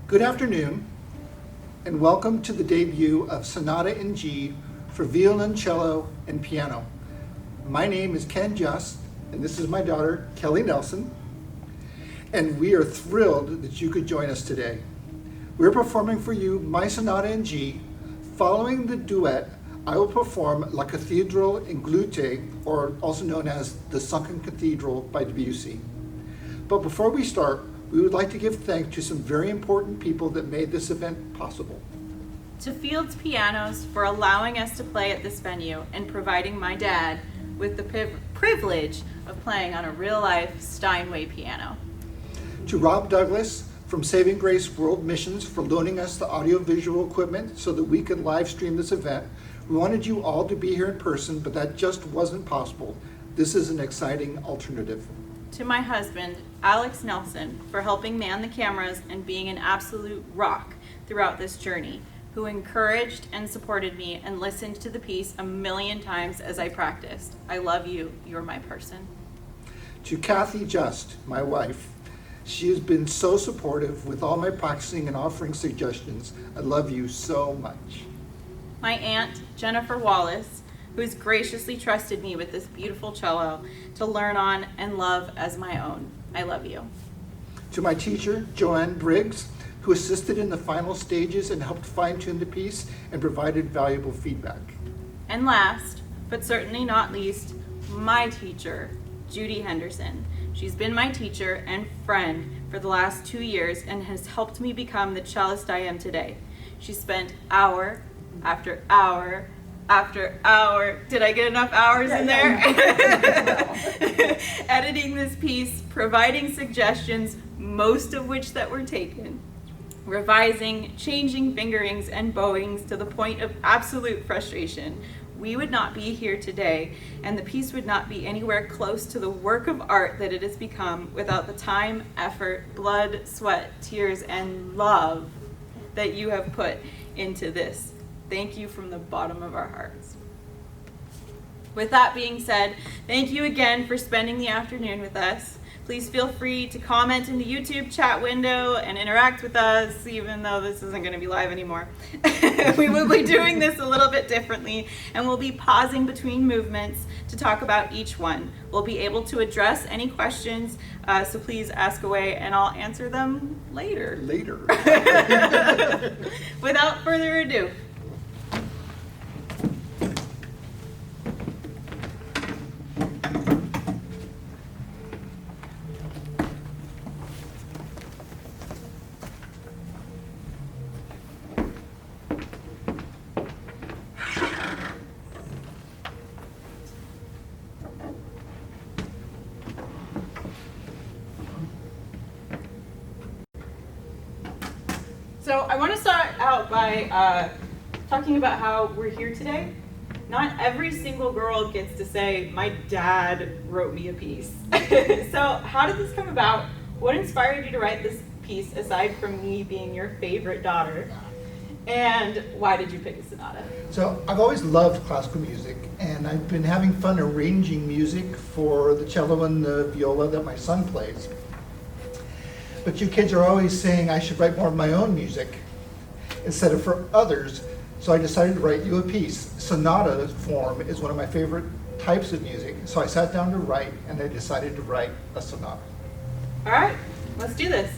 Good afternoon, and welcome to the debut of Sonata in G for violoncello and piano. My name is Ken Just, and this is my daughter, Kelly Nelson, and we are thrilled that you could join us today. We're performing for you my Sonata in G. Following the duet, I will perform La Cathédrale in Glute, or also known as The Sunken Cathedral by Debussy. But before we start, we would like to give thanks to some very important people that made this event possible. To Fields Pianos for allowing us to play at this venue and providing my dad with the privilege of playing on a real-life Steinway piano. To Rob Douglas from Saving Grace World Missions for loaning us the audiovisual equipment so that we could live stream this event. We wanted you all to be here in person, but that just wasn't possible. This is an exciting alternative. To my husband, Alex Nelson, for helping man the cameras and being an absolute rock throughout this journey, who encouraged and supported me and listened to the piece a million times as I practiced. I love you. You're my person. To Kathy Just, my wife, she has been so supportive with all my practicing and offering suggestions. I love you so much. My aunt, Jennifer Wallace, who has graciously trusted me with this beautiful cello to learn on and love as my own. I love you. To my teacher, Joanne Briggs, who assisted in the final stages and helped fine-tune the piece and provided valuable feedback. And last, but certainly not least, my teacher, Judy Henderson. She's been my teacher and friend for the last 2 years and has helped me become the cellist I am today. She spent hour after hour after hour, did I get enough hours in there? Editing this piece, providing suggestions, most of which that were taken, revising, changing fingerings and bowings to the point of absolute frustration. We would not be here today, and the piece would not be anywhere close to the work of art that it has become without the time, effort, blood, sweat, tears, and love that you have put into this. Thank you from the bottom of our hearts. With that being said, thank you again for spending the afternoon with us. Please feel free to comment in the YouTube chat window and interact with us, even though this isn't going to be live anymore. We will be doing this a little bit differently, and we'll be pausing between movements to talk about each one. We'll be able to address any questions, so please ask away, and I'll answer them later. Without further ado. So I want to start out by talking about how we're here today. Not every single girl gets to say, my dad wrote me a piece. So how did this come about? What inspired you to write this piece, aside from me being your favorite daughter? And why did you pick a sonata? So I've always loved classical music, and I've been having fun arranging music for the cello and the viola that my son plays. But you kids are always saying I should write more of my own music instead of for others, so I decided to write you a piece. Sonata form is one of my favorite types of music, so I sat down to write, and I decided to write a sonata. All right, let's do this.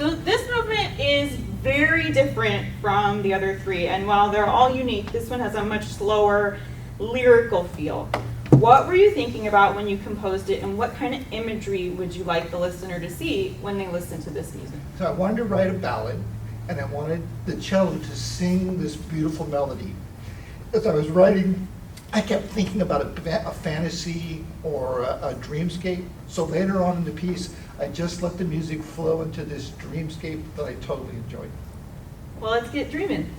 So this movement is very different from the other three, and while they're all unique, this one has a much slower lyrical feel. What were you thinking about when you composed it, and what kind of imagery would you like the listener to see when they listen to this music? So I wanted to write a ballad, and I wanted the cello to sing this beautiful melody. As I was writing, I kept thinking about a fantasy or a dreamscape. So later on in the piece, I just let the music flow into this dreamscape that I totally enjoyed. Well, let's get dreaming.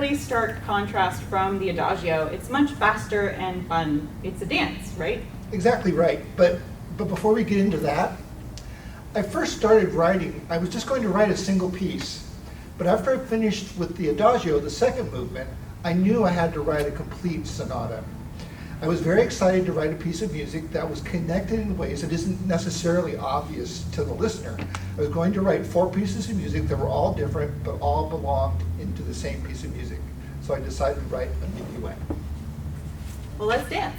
really stark contrast from the Adagio. It's much faster and fun. It's a dance, right? Exactly right. But before we get into that, I first started writing, I was just going to write a single piece. But after I finished with the Adagio, the second movement, I knew I had to write a complete sonata. I was very excited to write a piece of music that was connected in ways that isn't necessarily obvious to the listener. I was going to write 4 pieces of music that were all different, but all belonged into the same piece of music. So I decided to write a minuet. Well, let's dance.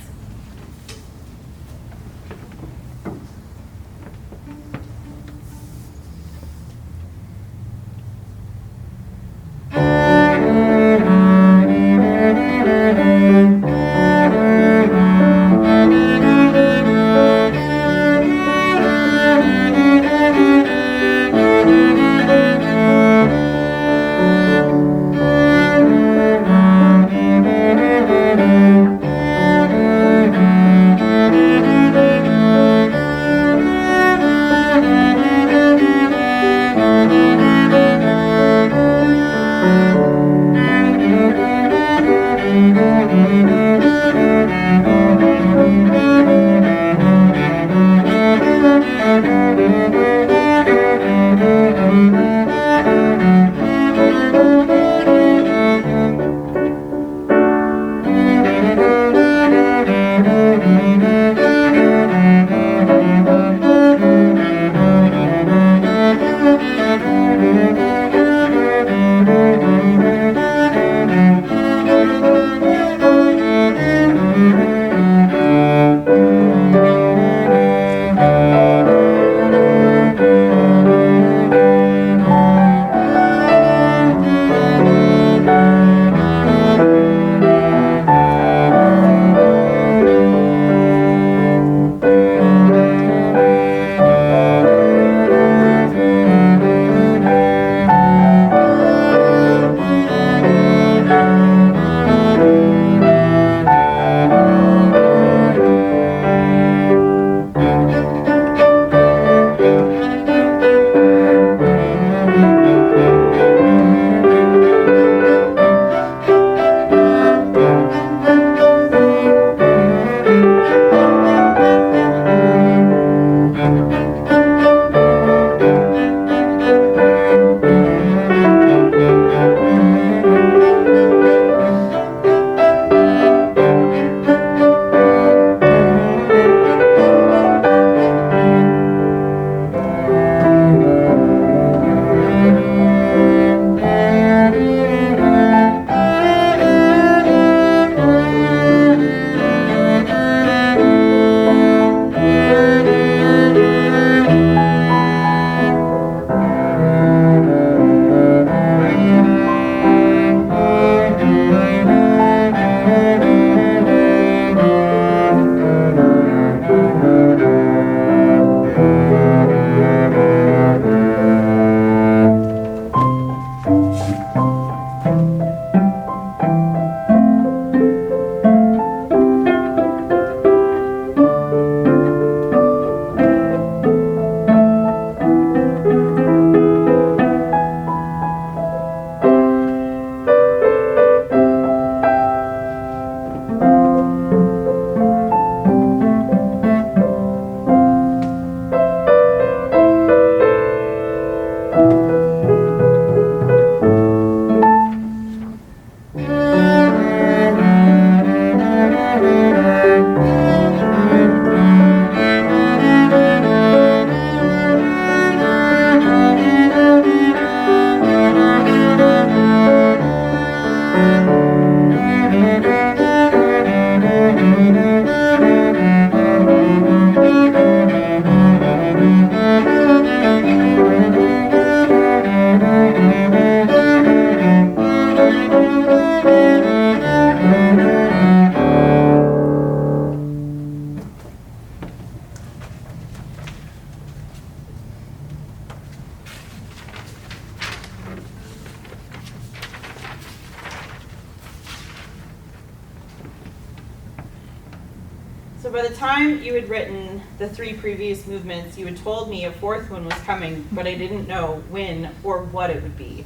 So by the time you had written the 3 previous movements, you had told me a 4th one was coming, but I didn't know when or what it would be.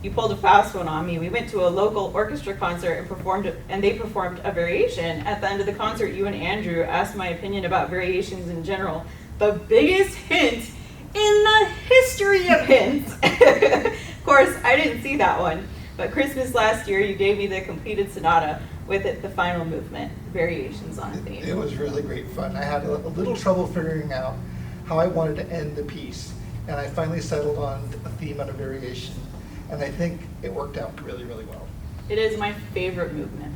You pulled a fast one on me. We went to a local orchestra concert and they performed a variation. At the end of the concert, you and Andrew asked my opinion about variations in general. The biggest hint in the history of hints. Of course, I didn't see that one. But Christmas last year, you gave me the completed sonata with it, the final movement, variations on a theme. It was really great fun. I had a little trouble figuring out how I wanted to end the piece, and I finally settled on a theme and a variation, and I think it worked out really, really well. It is my favorite movement.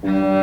Thank you.